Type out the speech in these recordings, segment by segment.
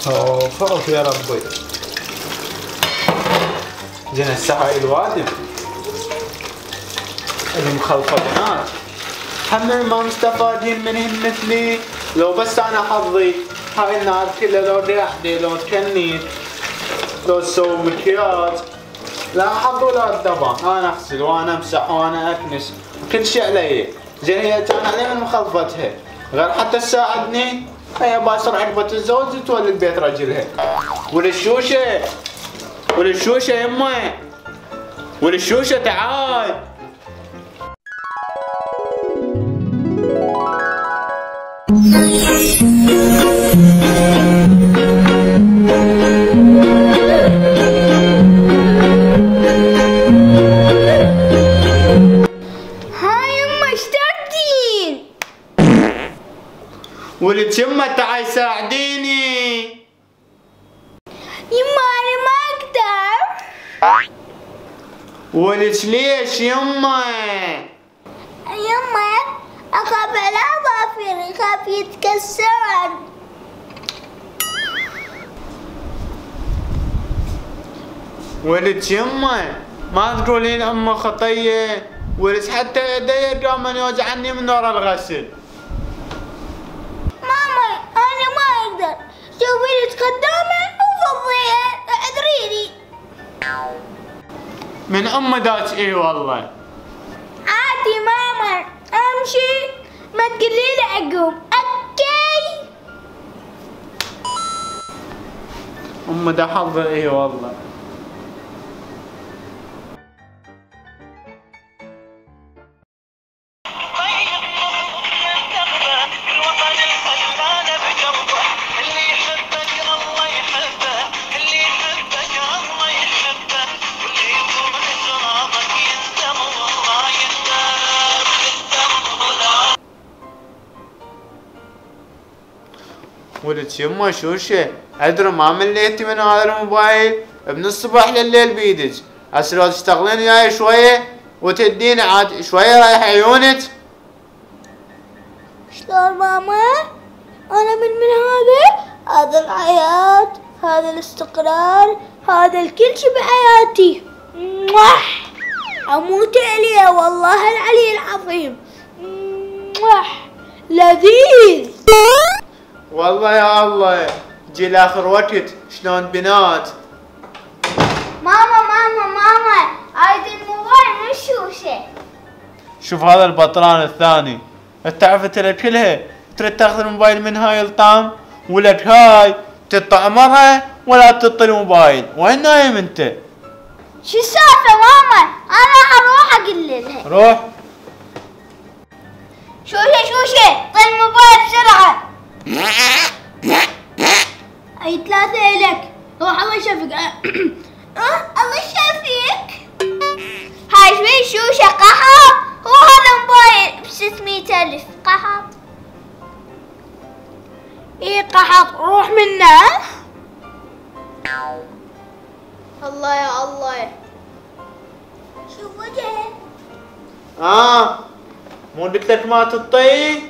اوف اوف يا ربي. زين هسه هاي الوادم المخلفضات هم ما مستفادين منهم مثلي. لو بس انا حظي هاي النار كلها لو ريحتي لو تكنيت لو تسوي مكياج لا حظ ولا الدبان. انا اغسل وانا امسح وانا اكنس كل شيء علي. زين هي كان علي من مخلفتها غير حتى تساعدني. هي باصر عقبة الزوج تولي بيت رجلها. وللشوشة وللشوشة يمه وللشوشة تعال. ولد يمه تعال ساعديني. يما انا ما اقدر. ولد ليش يمه؟ يما اخاف على ظافري اخاف يتكسرن. ولد يمه ما تقولين امه خطيه. ولد حتى يدي دوما يوجعني من ورا الغسل. شوفي قدامي وفضيها اعذريني. من امه داك اي والله. عادي ماما امشي ما تقولي لي عقب. اوكي. امه دا حظ اي والله. ولد يمه شوشة ادري ما مليتي من هذا الموبايل من الصبح لليل بيدك. هسه لو تشتغلين وياي شوية وتديني عاد شوية رايح عيونك. شلون ماما؟ انا من هذا الحياة هذا الاستقرار هذا الكل شي بحياتي. اموت عليه والله العلي العظيم. لذيذ والله يا الله. جي لاخر وقت شلون بنات. ماما هاي الموبايل مو شوشة. شوف هذا البطران الثاني تعرف ترى كلها تريد تاخذ الموبايل من هاي الطعم. ولك هاي تطعمرها ولا تعطي الموبايل. وين نايم انت؟ شو السالفة ماما؟ انا اروح اقول لها. روح. شوشة طي الموبايل بسرعة. اي 3 الك. روح الله يشفيك. الله يشفيك. هاي شوي شوشة قحط. هو هذا موبايل ب600,000 قحط. اي قحط روح منه. الله يا الله. شوف وجهه. مو قلت لك ما تطي؟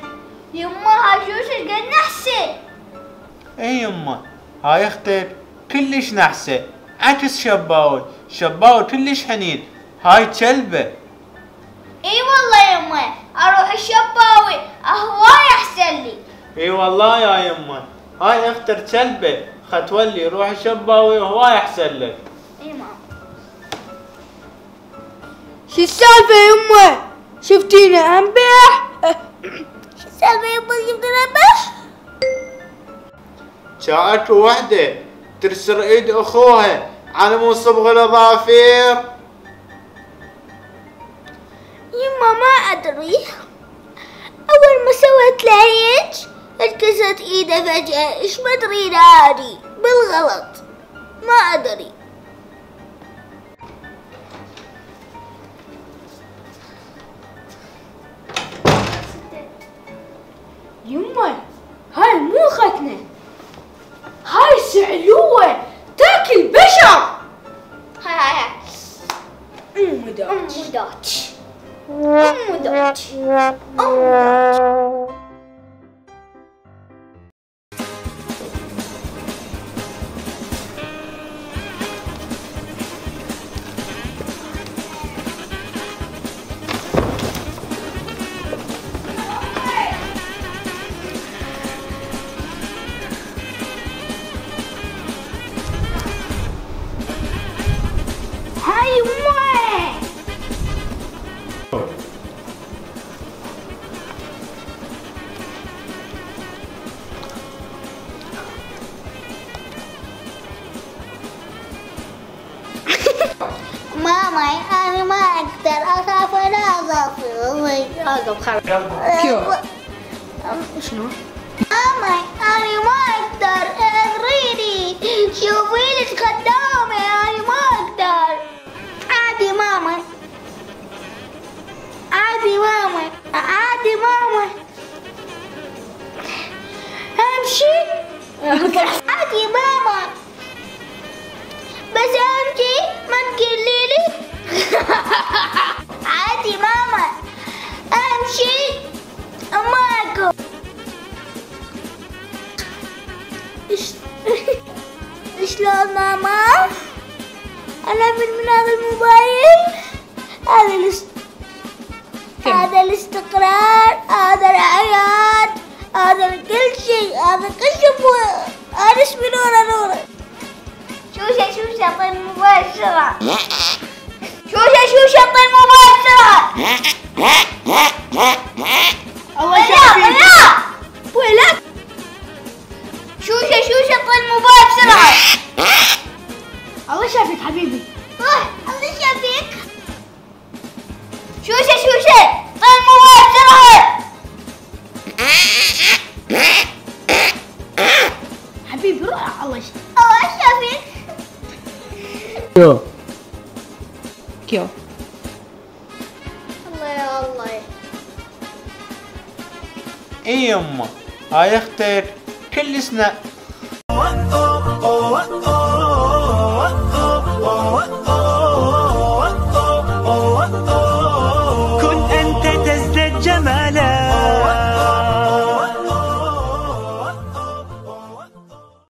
يما هاي شوشة قد نحسه. اي يما هاي اختك كلش نحسه عكس شباوي. شباوي كلش حنين. هاي كلبه. اي والله يما اروح الشباوي هواي احسن لي. اي والله يا يما هاي اختك كلبه ختولي روح الشباوي هواي احسن لك. اي ماما. شو السالفة يمه؟ شفتينا امبارح؟ شو السالفة يما شفتينا امبارح؟ جاءت وحده ترسل ايد اخوها على مو صبغ الاظافير. يما ما ادري. اول ما سويت له هيك اتكسرت ايده فجأة. ايش ما ادري ناري بالغلط ما ادري. يمه هاي مو ختنة. هاي سعلوة تاكل بشر. هاي أم داتش. أقدر أخاف ولا أخاف. أقف خلاص. كيو. شنو؟ ماما أنا ما أقدر أريني. شوفي لي خدامة أنا ما أقدر. عادي ماما. عادي ماما. عادي ماما. أمشي. عادي ماما. بس أمشي ما تقولي لي. عادي ماما. أمشي معكم. شلون ماما؟ أنا من هذا الموبايل. هذا الاستقرار، هذا الحياة، هذا كل شيء، هذا كشف. هذا اسمي نورة. شوشة أعطي الموبايل بسرعة. شوشة أعطي الموبايل بسرعة. لا ولا شوشة أعطي الموبايل بسرعة. الله شافك حبيبي. الله يشافيك. شوشة أعطي الموبايل بسرعة. حبيبي روح. الله يشافيك. الله يشافيك. كيو. الله يا الله. اي يما هاي اختك كل سنة